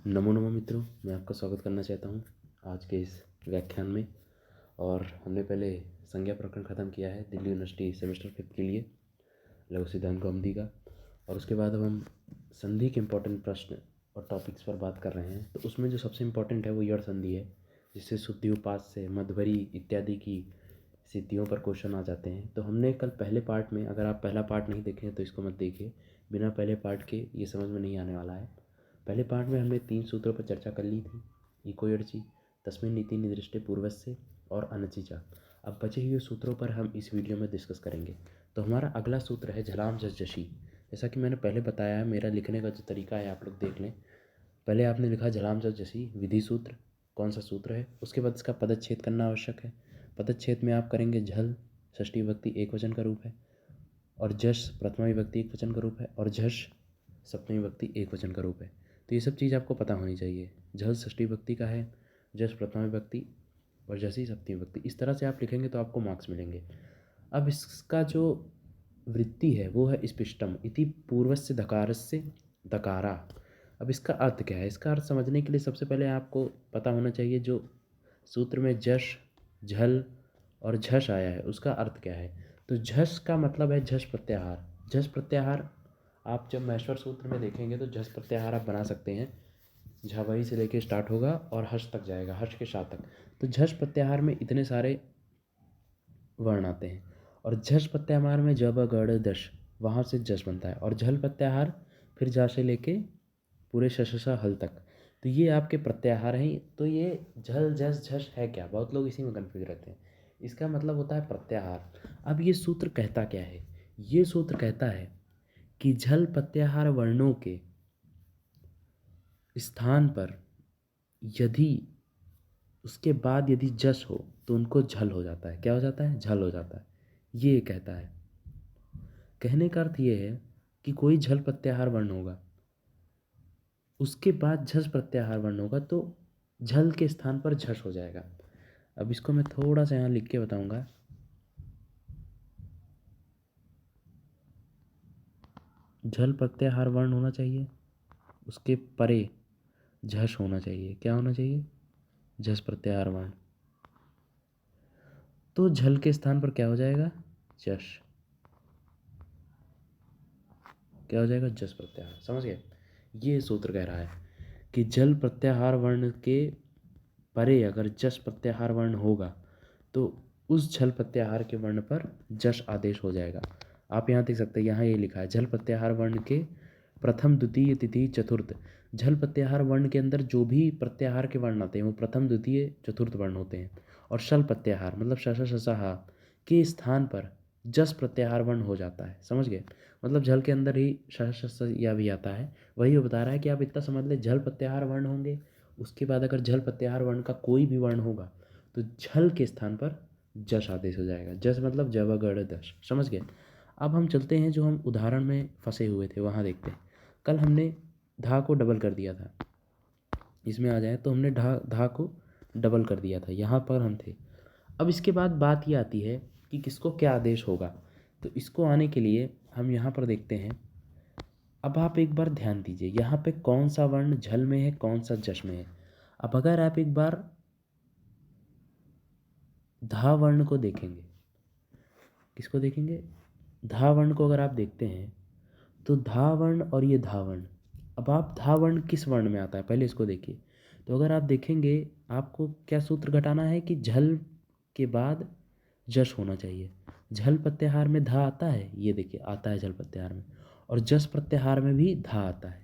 नमो नमो मित्रों, मैं आपका स्वागत करना चाहता हूँ आज के इस व्याख्यान में। और हमने पहले संज्ञा प्रकरण ख़त्म किया है दिल्ली यूनिवर्सिटी सेमेस्टर 5 के लिए लघु सिद्धांत कौमुदी का। और उसके बाद अब हम संधि के इम्पोर्टेंट प्रश्न और टॉपिक्स पर बात कर रहे हैं। तो उसमें जो सबसे इम्पोर्टेंट है वो यड़ संधि है, जिससे शुद्धि उपास्य मध्यभरी इत्यादि की सिद्धियों पर क्वेश्चन आ जाते हैं। तो हमने कल पहले पार्ट में, अगर आप पहला पार्ट नहीं देखें तो इसको मत देखिए, बिना पहले पार्ट के ये समझ में नहीं आने वाला है। पहले पार्ट में हमने 3 सूत्रों पर चर्चा कर ली थी, इको यड़चि, तस्मिन् नीति निर्दिष्टे पूर्वस्य और अनचि च। अब बचे हुए सूत्रों पर हम इस वीडियो में डिस्कस करेंगे। तो हमारा अगला सूत्र है झलाम झस झसी। जैसा कि मैंने पहले बताया है, मेरा लिखने का जो तरीका है आप लोग देख लें। पहले आपने लिखा झलाम झस झसी विधि सूत्र, कौन सा सूत्र है। उसके बाद इसका पदच्छेद करना आवश्यक है। पदच्छेद में आप करेंगे झल षष्ठी विभक्ति एक वचन का रूप है, और जश प्रथमा विभक्ति एक वचन का रूप है, और झस सप्तमी विभक्ति एक वचन का रूप है। तो ये सब चीज़ आपको पता होनी चाहिए। झल षष्ठी विभक्ति का है, जश प्रथमा विभक्ति और जसी सप्तमी विभक्ति। इस तरह से आप लिखेंगे तो आपको मार्क्स मिलेंगे। अब इसका जो वृत्ति है वो है स्पष्टम इति पूर्वस्य धकारस्य दकारा। अब इसका अर्थ क्या है? इसका अर्थ समझने के लिए सबसे पहले आपको पता होना चाहिए जो सूत्र में जश, झल और झस आया है उसका अर्थ क्या है। तो झस का मतलब है झस प्रत्याहार। झस प्रत्याहार आप जब महेश्वर सूत्र में देखेंगे तो झस प्रत्याहार आप बना सकते हैं। झावई से लेके स्टार्ट होगा और हर्ष तक जाएगा, हर्ष के शाह तक। तो झस प्रत्याहार में इतने सारे वर्ण आते हैं, और झस प्रत्याहार में जब गढ़ दश वहाँ से जस बनता है, और झल प्रत्याहार फिर जा से लेके पूरे शशा हल तक। तो ये आपके प्रत्याहार हैं। तो ये झल झस झस है क्या? बहुत लोग इसी में कन्फ्यूज रहते हैं। इसका मतलब होता है प्रत्याहार। अब ये सूत्र कहता क्या है? ये सूत्र कहता है कि झल प्रत्याहार वर्णों के स्थान पर यदि उसके बाद यदि जस हो तो उनको झल हो जाता है। क्या हो जाता है? झल हो जाता है। ये कहता है। कहने का अर्थ ये है कि कोई झल प्रत्याहार वर्ण होगा, उसके बाद झस प्रत्याहार वर्ण होगा, तो झल के स्थान पर झस हो जाएगा। अब इसको मैं थोड़ा सा यहाँ लिख के बताऊंगा। झल प्रत्याहार वर्ण होना चाहिए, उसके परे झस होना चाहिए। क्या होना चाहिए? झस प्रत्याहार वर्ण। तो झल के स्थान पर क्या हो जाएगा? जश। क्या हो जाएगा? जस प्रत्याहार। समझ गए? ये सूत्र कह रहा है कि झल प्रत्याहार वर्ण के परे अगर जस प्रत्याहार वर्ण होगा तो उस झल प्रत्याहार के वर्ण पर जश आदेश हो जाएगा। आप यहाँ देख सकते हैं, यहाँ ये लिखा है झल प्रत्याहार वर्ण के प्रथम द्वितीय तृतीय चतुर्थ। झल प्रत्याहार वर्ण के अंदर जो भी प्रत्याहार के वर्ण आते हैं वो प्रथम द्वितीय चतुर्थ वर्ण होते हैं। और शल प्रत्याहार मतलब शशा शशा हा के स्थान पर जस प्रत्याहार वर्ण हो जाता है। समझ गए? मतलब झल के अंदर ही शशा शशा या भी आता है। वही वो बता रहा है कि आप इतना समझ ले, झल प्रत्याहार वर्ण होंगे, उसके बाद अगर झल प्रत्याहार वर्ण का कोई भी वर्ण होगा तो झल के स्थान पर जस आदेश हो जाएगा। जस मतलब जब गढ़ दश। समझ गए? अब हम चलते हैं जो हम उदाहरण में फंसे हुए थे वहाँ देखते हैं। कल हमने धा को डबल कर दिया था, इसमें आ जाए तो हमने धा को डबल कर दिया था, यहाँ पर हम थे। अब इसके बाद बात ये आती है कि किसको क्या आदेश होगा। तो इसको आने के लिए हम यहाँ पर देखते हैं। अब आप एक बार ध्यान दीजिए यहाँ पे कौन सा वर्ण झल में है, कौन सा जश में है। अब अगर आप एक बार धा वर्ण को देखेंगे, किसको देखेंगे? धा वर्ण को अगर आप देखते हैं तो धा वर्ण और ये धा वर्ण। अब आप धा वर्ण किस वर्ण में आता है पहले इसको देखिए। तो अगर आप देखेंगे आपको क्या सूत्र घटाना है कि झल के बाद जश होना चाहिए। झल प्रत्याहार में धा आता है, ये देखिए आता है झल प्रत्याहार में, और जस प्रत्याहार में भी धा आता है।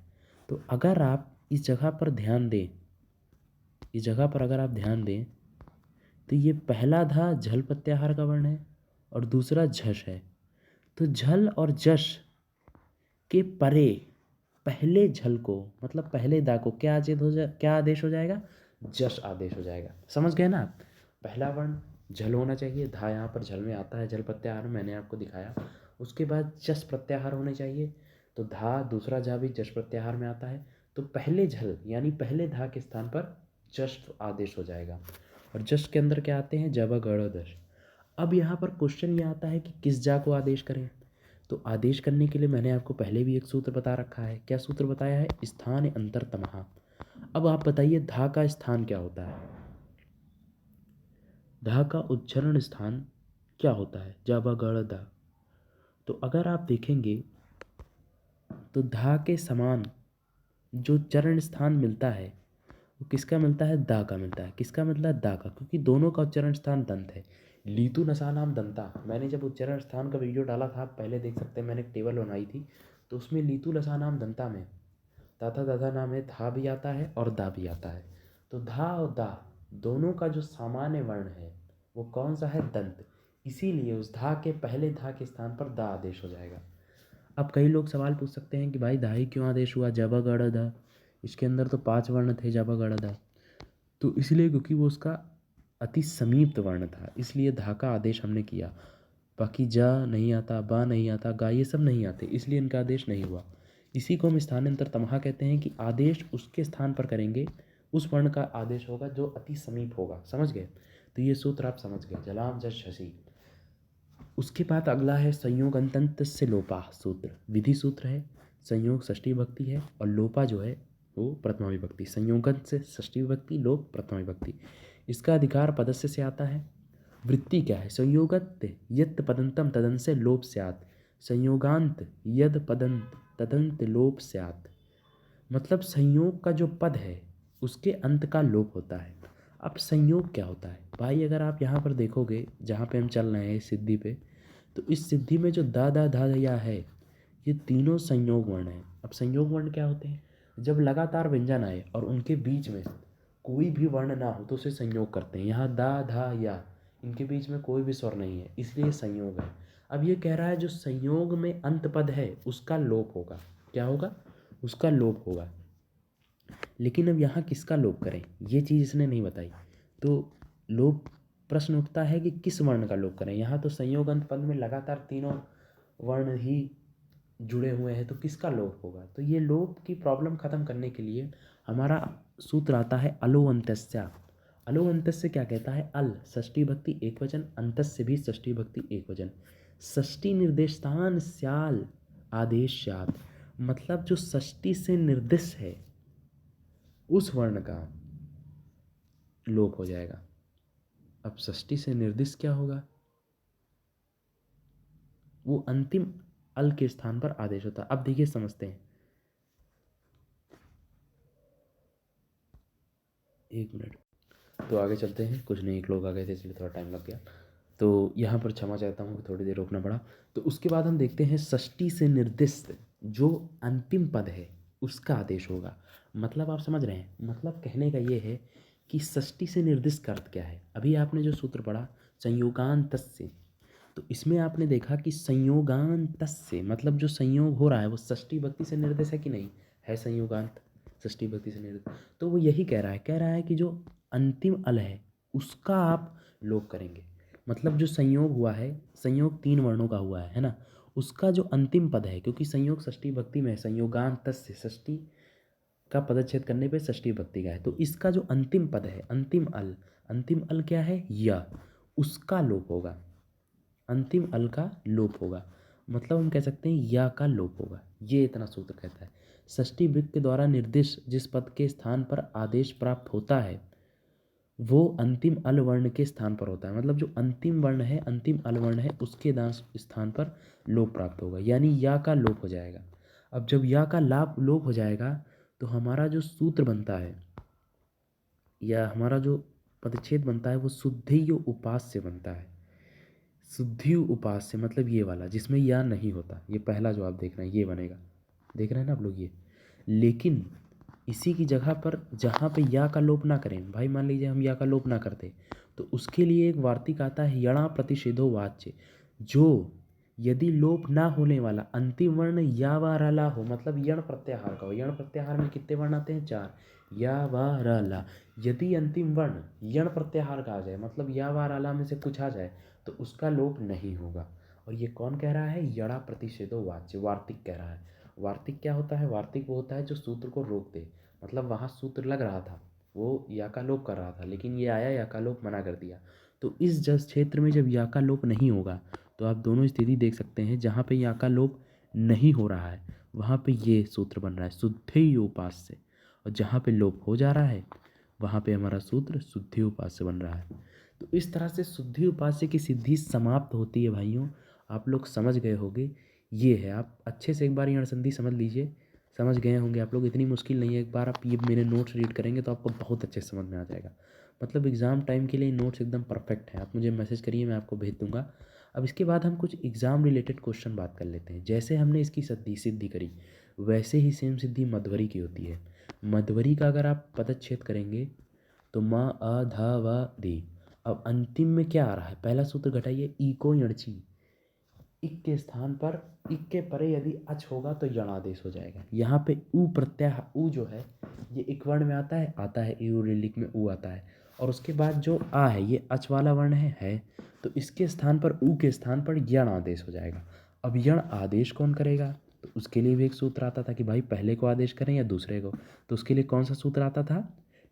तो अगर आप इस जगह पर ध्यान दें, इस जगह पर अगर आप ध्यान दें तो ये पहला धा झल प्रत्याहार का वर्ण है और दूसरा झश है। तो झल और जश के परे पहले झल को मतलब पहले दा को क्या आदेश हो जाएगा? जश आदेश हो जाएगा। समझ गए ना आप? पहला वर्ण झल होना चाहिए, धा यहाँ पर झल में आता है झल प्रत्याहार में, मैंने आपको दिखाया। उसके बाद जस प्रत्याहार होने चाहिए, तो धा दूसरा झा भी जश प्रत्याहार में आता है। तो पहले झल यानी पहले धा के स्थान पर जश आदेश हो जाएगा। और जश के अंदर क्या आते हैं? जब गढ़ दश। अब यहाँ पर क्वेश्चन ये आता है कि किस जा को आदेश करें। तो आदेश करने के लिए मैंने आपको पहले भी एक सूत्र बता रखा है। क्या सूत्र बताया है? स्थान अंतरतमः। अब आप बताइए धा का स्थान क्या होता है? धा का उच्चारण स्थान क्या होता है? जाबा गढ़ धा। तो अगर आप देखेंगे तो धा के समान जो चरण स्थान मिलता है वो किसका मिलता है? दा का मिलता है। किसका मतलब? दा का, क्योंकि दोनों का उच्चारण स्थान दंत है। लीतु नशा नाम दंता, मैंने जब उच्चारण स्थान का वीडियो डाला था, आप पहले देख सकते हैं, मैंने एक टेबल बनाई थी, तो उसमें लीतु लसा नाम दंता में ताथा दादा नाम है, था भी आता है और दा भी आता है। तो धा और दा दोनों का जो सामान्य वर्ण है वो कौन सा है? दंत। इसीलिए उस धा के पहले धा के स्थान पर दा आदेश हो जाएगा। अब कई लोग सवाल पूछ सकते हैं कि भाई धा ही क्यों आदेश हुआ? जब गढ़ धा, इसके अंदर तो 5 वर्ण थे जब गढ़ धा। तो इसलिए क्योंकि वो उसका अति समीप्त वर्ण था, इसलिए धा का आदेश हमने किया। बाकी जा नहीं आता, बा नहीं आता, गा ये सब नहीं आते, इसलिए इनका आदेश नहीं हुआ। इसी को हम स्थानांतर तमहा कहते हैं कि आदेश उसके स्थान पर करेंगे, उस वर्ण का आदेश होगा जो अति समीप होगा। समझ गए? तो ये सूत्र आप समझ गए, जलाम जस शशि। उसके बाद अगला है संयोग अंतंत से लोपा सूत्र। विधि सूत्र है, संयोग षष्ठी विभक्ति है और लोपा जो है वो प्रथमा विभक्ति। संयोगन से षष्ठी विभक्ति, लोप प्रथमा विभक्ति। इसका अधिकार पदस्य से आता है। वृत्ति क्या है? संयोगत यत् पदंतम तदंत से लोप स्यात्, संयोगांत यद पदंत तदंत लोप स्यात्। मतलब संयोग का जो पद है उसके अंत का लोप होता है। अब संयोग क्या होता है भाई? अगर आप यहाँ पर देखोगे, जहाँ पे हम चल रहे हैं इस सिद्धि पे, तो इस सिद्धि में जो दा दा धा या है, ये तीनों संयोग वर्ण हैं। अब संयोग वर्ण क्या होते हैं? जब लगातार व्यंजन आए और उनके बीच में कोई भी वर्ण ना हो तो उसे संयोग करते हैं। यहाँ दा धा या, इनके बीच में कोई भी स्वर नहीं है, इसलिए संयोग है। अब ये कह रहा है जो संयोग में अंत पद है उसका लोप होगा। क्या होगा? उसका लोप होगा। लेकिन अब यहाँ किसका लोप करें, ये चीज़ इसने नहीं बताई। तो लोप प्रश्न उठता है कि किस वर्ण का लोप करें। यहाँ तो संयोग अंत पद में लगातार तीनों वर्ण ही जुड़े हुए हैं, तो किसका लोप होगा? तो ये लोप की प्रॉब्लम खत्म करने के लिए हमारा सूत्र आता है अलो अंतस्या। अलो अंतस्य क्या कहता है? अल षष्ठी भक्ति एक वचन, अंतस्य भी षष्ठी भक्ति एक वचन। षष्ठी निर्देशतान स्याल आदेशात, मतलब जो षष्ठी से निर्दिष्ट है उस वर्ण का लोप हो जाएगा। अब षष्ठी से निर्दिष्ट क्या होगा? वो अंतिम अल के स्थान पर आदेश होता है। अब देखिए समझते हैं, एक मिनट, तो आगे चलते हैं। कुछ नहीं, एक लोग आ गए थे इसलिए थोड़ा टाइम लग गया, तो यहाँ पर क्षमा चाहता हूँ कि थोड़ी देर रोकना पड़ा। तो उसके बाद हम देखते हैं षष्ठी से निर्दिष्ट जो अंतिम पद है उसका आदेश होगा। मतलब आप समझ रहे हैं, मतलब कहने का ये है कि षष्ठी से निर्दिष्ट का अर्थ क्या है। अभी आपने जो सूत्र पढ़ा संयोगांतस्य, तो इसमें आपने देखा कि संयोगांतस्य मतलब जो संयोग हो रहा है वो षष्ठी भक्ति से निर्देश है कि नहीं है? संयोगांत षष्ठी भक्ति से निर्देश। तो वो यही कह रहा है कि जो अंतिम अल है उसका आप लोप करेंगे। मतलब जो संयोग हुआ है, संयोग 3 वर्णों का हुआ है ना, उसका जो अंतिम पद है, क्योंकि संयोग षष्ठी भक्ति में है, संयोगांतस्य षष्ठी का पदच्छेद करने पे षष्ठी भक्ति का है, तो इसका जो अंतिम पद है, अंतिम अल क्या है? या, उसका लोप होगा। अंतिम अल का लोप होगा, मतलब हम कह सकते हैं या का लोप होगा। ये इतना सूत्र कहता है। षष्ठी वृत्त के द्वारा निर्दिष्ट जिस पद के स्थान पर आदेश प्राप्त होता है वो अंतिम अल वर्ण के स्थान पर होता है। मतलब जो अंतिम वर्ण है, अंतिम अल वर्ण है, उसके स्थान पर लोप प्राप्त होगा, यानी या का लोप हो जाएगा। अब जब या का लोप हो जाएगा तो हमारा जो सूत्र बनता है या हमारा जो पदच्छेद बनता है वो शुद्धि उपास्य बनता है। शुद्धि उपास्य मतलब ये वाला जिसमें या नहीं होता, ये पहला जो आप देख रहे हैं ये बनेगा। देख रहे हैं ना आप लोग ये। लेकिन इसी की जगह पर जहाँ पे या का लोप ना करें, भाई मान लीजिए हम या का लोप ना करते, तो उसके लिए एक वार्तिक आता है यणा प्रतिषेधो वाच्य, जो यदि लोप ना होने वाला अंतिम वर्ण या वा र ला हो, मतलब यण प्रत्याहार का हो। यण प्रत्याहार में कितने वर्ण आते हैं? 4, या वा र ला। यदि अंतिम वर्ण यण प्रत्याहार का आ जाए, मतलब या वा र ला में से कुछ आ जाए, तो उसका लोप नहीं होगा। और ये कौन कह रहा है? यणा प्रतिषेधो वाच्य, वार्तिक कह रहा है। वार्तिक क्या होता है? वार्तिक वो होता है जो सूत्र को रोक दे। मतलब वहाँ सूत्र लग रहा था, वो या का लोप कर रहा था, लेकिन ये आया या का लोप मना कर दिया। तो इस जस क्षेत्र में जब या का लोप नहीं होगा तो आप दोनों स्थिति देख सकते हैं। जहाँ पे या का लोप नहीं हो रहा है वहाँ पे ये सूत्र बन रहा है शुद्धि उपास्य, और जहाँ पे लोप हो जा रहा है वहाँ पे हमारा सूत्र शुद्धि उपास्य बन रहा है। तो इस तरह से शुद्धि उपास्य की सिद्धि समाप्त होती है भाइयों। आप लोग समझ गए होंगे, ये है। आप अच्छे से एक बार ये अणसंधि समझ लीजिए, समझ गए होंगे आप लोग। इतनी मुश्किल नहीं है, एक बार आप ये मेरे नोट्स रीड करेंगे तो आपको बहुत अच्छे से समझ में आ जाएगा। मतलब एग्ज़ाम टाइम के लिए नोट्स एकदम परफेक्ट है। आप मुझे मैसेज करिए, मैं आपको भेज दूंगा। अब इसके बाद हम कुछ एग्ज़ाम रिलेटेड क्वेश्चन बात कर लेते हैं। जैसे हमने इसकी सिद्धि सिद्धि करी, वैसे ही सेम सिद्धि मध्वरी की होती है। मध्वरी का अगर आप पदच्छेद करेंगे तो माँ अ धा व दे। अब अंतिम में क्या आ रहा है, पहला सूत्र घटाइए, ई को यणची। इक के स्थान पर, इक के परे यदि अच होगा तो यण आदेश हो जाएगा। यहाँ पे ऊ प्रत्यय, ऊ जो है ये इक वर्ण में आता है यू लिलिक में ऊ आता है। और उसके बाद जो आ है ये अच वाला वर्ण है। तो इसके स्थान पर, ऊ के स्थान पर यण आदेश हो जाएगा। अब यण आदेश कौन करेगा, तो उसके लिए भी एक सूत्र आता था कि भाई पहले को आदेश करें या दूसरे को। तो उसके लिए कौन सा सूत्र आता था,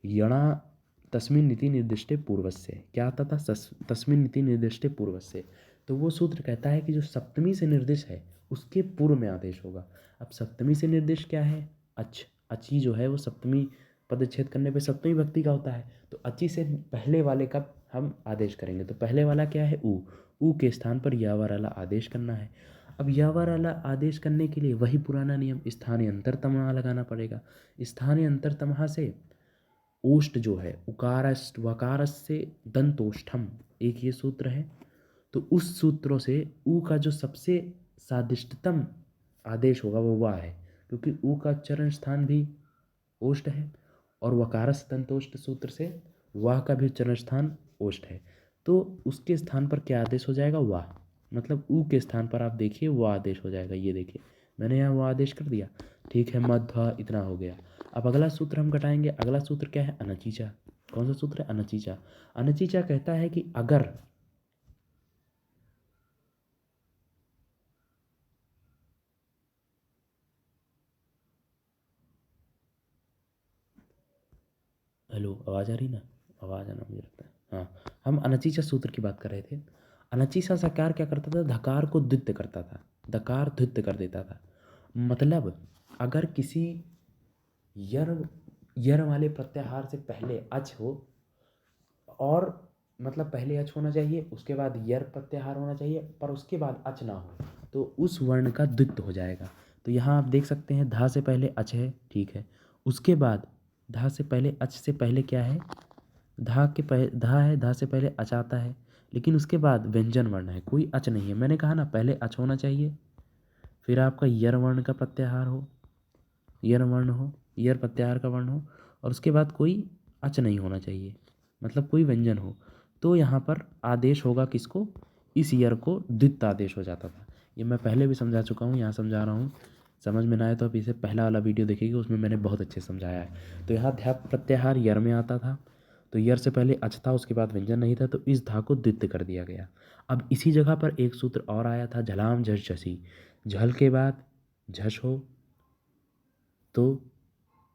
यणा तस्मिन् नीति निर्दिष्टे पूर्वस्य। क्या आता था, तस्मिन् नीति निर्दिष्टे पूर्वस्य। तो वो सूत्र कहता है कि जो सप्तमी से निर्देश है उसके पूर्व में आदेश होगा। अब सप्तमी से निर्देश क्या है, अच। अची जो है वो सप्तमी पदच्छेद करने पे सप्तमी भक्ति का होता है। तो अची से पहले वाले का हम आदेश करेंगे। तो पहले वाला क्या है, ऊ। ऊ के स्थान पर यावर वाला आदेश करना है। अब यावर वाला आदेश करने के लिए वही पुराना नियम, स्थानीय अंतरतमः लगाना पड़ेगा। स्थानीय अंतरतमः से ओष्ठ जो है, उकारस्ट वकारस से दंतोष्ठम, एक ये सूत्र है। तो उस सूत्रों से ऊ का जो सबसे सादिष्टतम आदेश होगा वो वाह है, क्योंकि ऊ का उच्चारण स्थान भी ओष्ठ है। और वकारस दंतोष्ठ सूत्र से वाह का भी उच्चारण स्थान ओष्ठ है। तो उसके स्थान पर क्या आदेश हो जाएगा, वाह। मतलब ऊ के स्थान पर आप देखिए वो आदेश हो जाएगा। ये देखिए मैंने यहाँ वो आदेश कर दिया, ठीक है। मध्वा इतना हो गया। अब अगला सूत्र हम घटाएंगे। अगला सूत्र क्या है, अनचीचा। कौन सा सूत्र है, अनचीचा। अनचीचा कहता है कि अगर हेलो, आवाज़ आ रही ना, आवाज़ आना मुझे लगता है। हाँ, हम अनचीचा सूत्र की बात कर रहे थे। अनचीचा सकार क्या करता था, धकार को द्वित्य करता था, दकार द्वित्य कर देता था। मतलब अगर किसी यर यर वाले प्रत्याहार से पहले अच हो, और मतलब पहले अच होना चाहिए, उसके बाद यर प्रत्याहार होना चाहिए, पर उसके बाद अच ना हो, तो उस वर्ण का द्वित्व हो जाएगा। तो यहाँ आप देख सकते हैं धा से पहले अच है, ठीक है। उसके बाद धा से पहले, अच से पहले क्या है, धा है, धा से पहले अच आता है। लेकिन उसके बाद व्यंजन वर्ण है, कोई अच नहीं है। मैंने कहा ना पहले अच होना चाहिए, फिर आपका यर वर्ण का प्रत्याहार हो, यर वर्ण हो, यर प्रत्याहार का वर्ण हो, और उसके बाद कोई अच नहीं होना चाहिए, मतलब कोई व्यंजन हो। तो यहाँ पर आदेश होगा किसको, इस यर को द्वित्व आदेश हो जाता था। ये मैं पहले भी समझा चुका हूँ, यहाँ समझा रहा हूँ। समझ में ना आए तो आप इसे पहला वाला वीडियो देखिएगा, उसमें मैंने बहुत अच्छे से समझाया है। तो यहाँ ध्या प्रत्याहार यर में आता था, तो यर से पहले अच था, उसके बाद व्यंजन नहीं था, तो इस धा को द्वित्व कर दिया गया। अब इसी जगह पर एक सूत्र और आया था, झलाम झस झसी। झल के बाद झस हो तो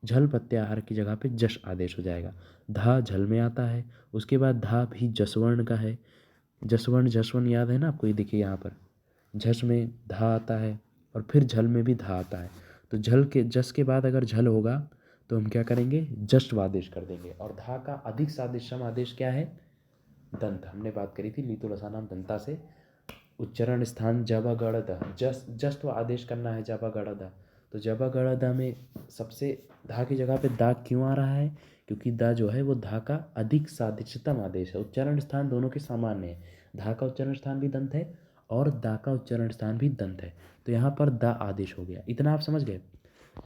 झल प्रत्याहार की जगह पे जश आदेश हो जाएगा। धा झल में आता है, उसके बाद धा भी जसवर्ण का है। जसवर्ण जसवर्ण याद है ना आपको, ये देखिए यहाँ पर झस में धा आता है, और फिर झल में भी धा आता है। तो झल के जस के बाद अगर झल होगा तो हम क्या करेंगे, जस्ट आदेश कर देंगे। और धा का अधिक सादिश्यम आदेश क्या है, दंत। हमने बात करी थी लीतु लसानाम दंता से। उच्चारण स्थान जब गढ़ द, जस्ट आदेश करना है जब गढ़ द। तो जब गढ़ द में सबसे धा की जगह पे दा क्यों आ रहा है, क्योंकि दा जो है वो धा का अधिक सादृश्यतम आदेश है। उच्चारण स्थान दोनों के सामान्य है, धा का उच्चारण स्थान भी दंत है और दा का उच्चारण स्थान भी दंत है। तो यहाँ पर दा आदेश हो गया। इतना आप समझ गए।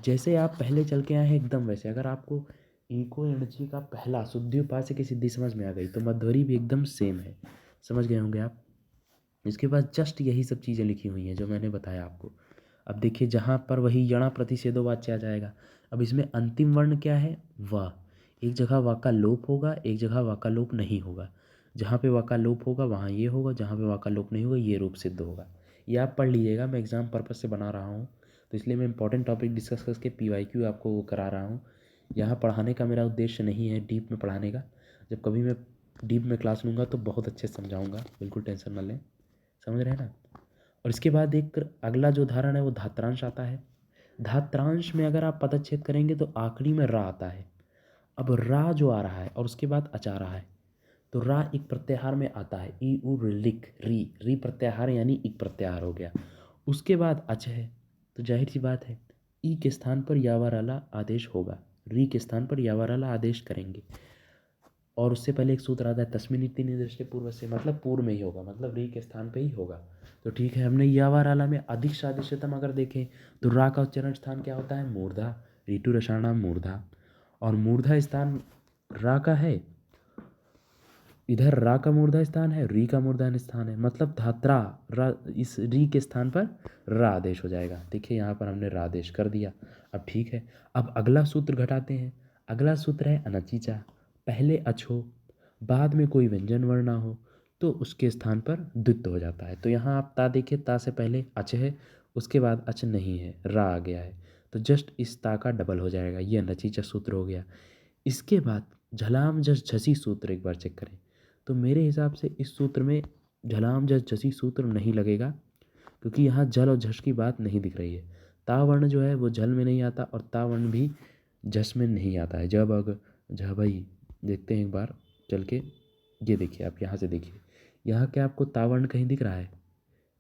जैसे आप पहले चल के आए हैं एकदम वैसे, अगर आपको इको एनर्जी का पहला शुद्धि उपास्य की सिद्धि समझ में आ गई तो मध्वरी भी एकदम सेम है, समझ गए होंगे आप। इसके बाद जस्ट यही सब चीज़ें लिखी हुई हैं जो मैंने बताया आपको। अब देखिए जहाँ पर वही यणा प्रतिषेधो वाच्य आ जाएगा। अब इसमें अंतिम वर्ण क्या है, व। एक जगह व का लोप होगा, एक जगह व का लोप नहीं होगा। जहाँ पे व का लोप होगा वहाँ ये होगा, जहाँ पे व का लोप नहीं होगा ये रूप सिद्ध होगा। ये आप पढ़ लीजिएगा, मैं एग्ज़ाम पर्पज़ से बना रहा हूँ, तो इसलिए मैं इंपॉर्टेंट टॉपिक डिस्कस करके PYQ आपको वो करा रहा हूँ। यहाँ पढ़ाने का मेरा उद्देश्य नहीं है डीप में पढ़ाने का। जब कभी मैं डीप में क्लास लूँगा तो बहुत अच्छे से समझाऊँगा, बिल्कुल टेंशन न लें, समझ रहे हैं ना। और इसके बाद एक अगला जो उदाहरण है वो धात्रांश आता है। धात्रांश में अगर आप पदच्छेद करेंगे तो आखिरी में रा आता है। अब रा जो आ रहा है और उसके बाद अच आ रहा है, तो रा एक प्रत्याहार में आता है, ई उ लिक री, री प्रत्याहार यानी एक प्रत्याहार हो गया। उसके बाद अच है, तो जाहिर सी बात है ई के स्थान पर यावाराला आदेश होगा, री के स्थान पर यावाराला आदेश करेंगे। और उससे पहले एक सूत्र आता है तस्मिन् इति निर्दिष्टे पूर्व से, मतलब पूर्व में ही होगा, मतलब री के स्थान पे ही होगा। तो ठीक है, हमने यावाराला में अधिक सादृश्यतम अगर देखें तो रा का उच्चारण स्थान क्या होता है, मूर्धा, ऋतु रसाणाम मूर्धा, और मूर्धा स्थान रा का है, इधर रा का मूर्धा स्थान है, री का मूर्धा स्थान है, मतलब धात्रा रा, इस री के स्थान पर रा आदेश हो जाएगा। देखिए यहाँ पर हमने रा आदेश कर दिया। अब ठीक है, अब अगला सूत्र घटाते हैं। अगला सूत्र है अनचीचा, पहले अच हो बाद में कोई व्यंजन वर्ण ना हो तो उसके स्थान पर द्वित्व हो जाता है। तो यहाँ आप ता देखिए, ता से पहले अच है, उसके बाद अच नहीं है, रा आ गया है, तो जस्ट इस ता का डबल हो जाएगा, ये अनचीचा सूत्र हो गया। इसके बाद झलाम जस झसी सूत्र एक बार चेक करें, तो मेरे हिसाब से इस सूत्र में झलाम जस झसी सूत्र नहीं लगेगा, क्योंकि यहाँ जल और झस की बात नहीं दिख रही है। ता वर्ण जो है वो जल में नहीं आता और ता वर्ण भी झस में नहीं आता है। जब अग झ भाई देखते हैं एक बार चल के, ये देखिए आप यहाँ से देखिए, यहाँ क्या आपको ता वर्ण कहीं दिख रहा है,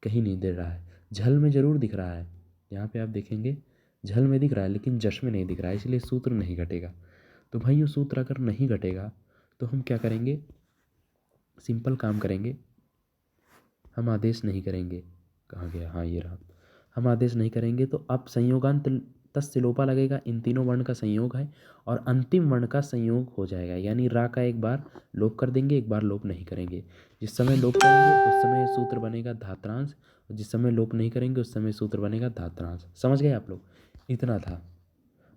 कहीं नहीं दिख रहा है। झल में ज़रूर दिख रहा है, यहाँ पे आप देखेंगे झल में दिख रहा है लेकिन जश में नहीं दिख रहा है, इसलिए सूत्र नहीं घटेगा। तो भाई ये सूत्र अगर नहीं घटेगा तो हम क्या करेंगे, सिंपल काम करेंगे, हम आदेश नहीं करेंगे। कहाँ गया, हाँ ये रहा, हम आदेश नहीं करेंगे तो अब संयोगांत तस्य लोपा लगेगा, इन तीनों वर्ण का संयोग है और अंतिम वर्ण का संयोग हो जाएगा, यानी रा का एक बार लोप कर देंगे, एक बार लोप नहीं करेंगे। जिस समय लोप करेंगे उस समय सूत्र बनेगा धात्रांश, और जिस समय लोप नहीं करेंगे उस समय सूत्र बनेगा धात्रांश। समझ गए आप लोग, इतना था।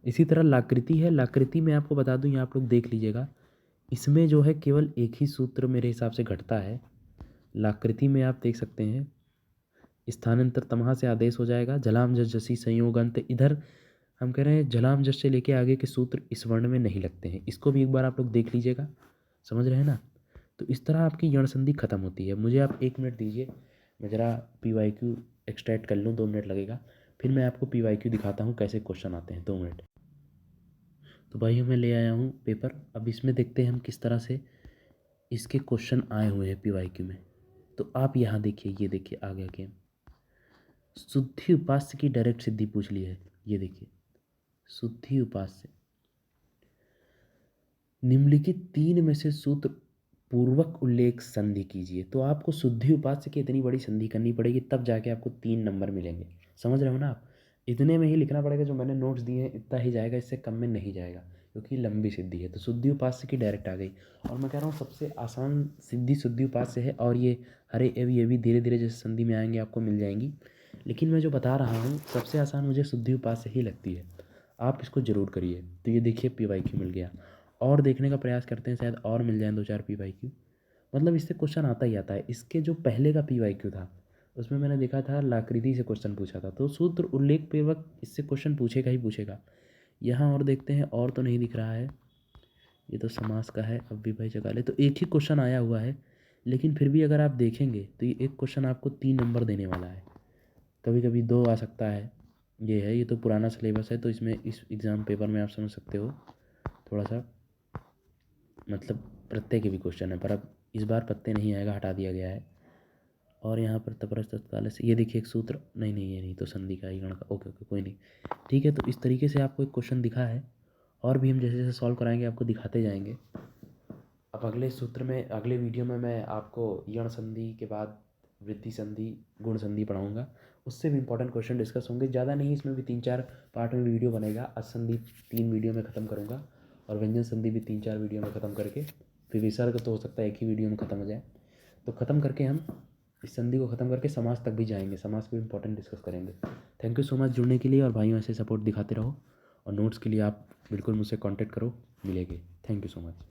इसी तरह लाकृति है, लाकृति में आपको बता दूं, यहाँ आप लोग देख लीजिएगा, इसमें जो है केवल एक ही सूत्र मेरे हिसाब से घटता है। लाकृति में आप देख सकते हैं स्थानांतर तमहा से आदेश हो जाएगा, जलाम जस जसी संयोग अंत, इधर हम कह रहे हैं जलाम जस से लेके आगे के सूत्र इस वर्ण में नहीं लगते हैं, इसको भी एक बार आप लोग देख लीजिएगा। समझ रहे हैं ना। तो इस तरह आपकी यण संधि खत्म होती है। मुझे आप 1 मिनट दीजिए, मैं ज़रा PYQ एक्सट्रैक्ट कर लूँ, 2 मिनट लगेगा, फिर मैं आपको PYQ दिखाता हूँ कैसे क्वेश्चन आते हैं। 2 मिनट। तो भाई मैं ले आया हूँ पेपर, अब इसमें देखते हैं हम किस तरह से इसके क्वेश्चन आए हुए हैं PYQ में। तो आप यहाँ देखिए, ये देखिए आ गया गेम, शुद्धि उपास्य की डायरेक्ट सिद्धि पूछ ली है। ये देखिए शुद्धि उपास्य, निम्नलिखित 3 में से सूत्र पूर्वक उल्लेख संधि कीजिए। तो आपको शुद्धि उपास्य की इतनी बड़ी संधि करनी पड़ेगी, तब जाके आपको 3 नंबर मिलेंगे। समझ रहे हो ना आप, इतने में ही लिखना पड़ेगा, जो मैंने नोट्स दिए हैं इतना ही जाएगा, इससे कम में नहीं जाएगा, क्योंकि लंबी सिद्धि है। तो शुद्धि उपास्य की डायरेक्ट आ गई, और मैं कह रहा हूँ सबसे आसान सिद्धि शुद्धि उपास्य है, और ये हरे एव ये भी धीरे धीरे जैसे संधि में आएंगे आपको मिल जाएंगी, लेकिन मैं जो बता रहा हूँ सबसे आसान मुझे शुद्धि उपास्य ही लगती है। आप इसको ज़रूर करिए। तो ये देखिए PYQ मिल गया, और देखने का प्रयास करते हैं, शायद और मिल जाए 2-4 PYQ। मतलब इससे क्वेश्चन आता ही आता है। इसके जो पहले का PYQ था उसमें मैंने देखा था लाकृति से क्वेश्चन पूछा था, तो सूत्र उल्लेख पूर्वक इससे क्वेश्चन पूछेगा ही पूछेगा। यहाँ और देखते हैं, और तो नहीं दिख रहा है, ये तो समास का है, अब भी भाई जगा ले, तो एक ही क्वेश्चन आया हुआ है, लेकिन फिर भी अगर आप देखेंगे तो ये एक क्वेश्चन आपको 3 नंबर देने वाला है, कभी कभी 2 आ सकता है। ये है, ये तो पुराना सिलेबस है, तो इसमें इस एग्ज़ाम पेपर में आप समझ सकते हो थोड़ा सा, मतलब प्रत्यय के भी क्वेश्चन है, पर अब इस बार प्रत्यय नहीं आएगा, हटा दिया गया है। और यहाँ पर तपरस तत्काल से, ये देखिए एक सूत्र, नहीं नहीं ये नहीं, तो संधि का ही गण का, ओके ओके कोई नहीं, ठीक है। तो इस तरीके से आपको एक क्वेश्चन दिखा है, और भी हम जैसे जैसे सॉल्व कराएंगे आपको दिखाते जाएंगे। अब अगले सूत्र में, अगले वीडियो में मैं आपको यण संधि के बाद वृद्धि संधि गुण संधि पढ़ाऊँगा, उससे भी इंपॉर्टेंट क्वेश्चन डिस्कस होंगे। ज़्यादा नहीं, इसमें भी 3-4 पार्ट में वीडियो बनेगा। असंधि 3 वीडियो में ख़त्म करूँगा, और व्यंजन संधि भी 3-4 वीडियो में ख़त्म करके, फिर विसर्ग तो हो सकता है एक ही वीडियो में ख़त्म हो जाए। तो ख़त्म करके हम इस संधि को ख़त्म करके समास तक भी जाएंगे, समास को इंपॉर्टेंट डिस्कस करेंगे। थैंक यू सो मच जुड़ने के लिए, और भाइयों ऐसे सपोर्ट दिखाते रहो, और नोट्स के लिए आप बिल्कुल मुझसे कांटेक्ट करो, मिलेंगे। Thank you so much.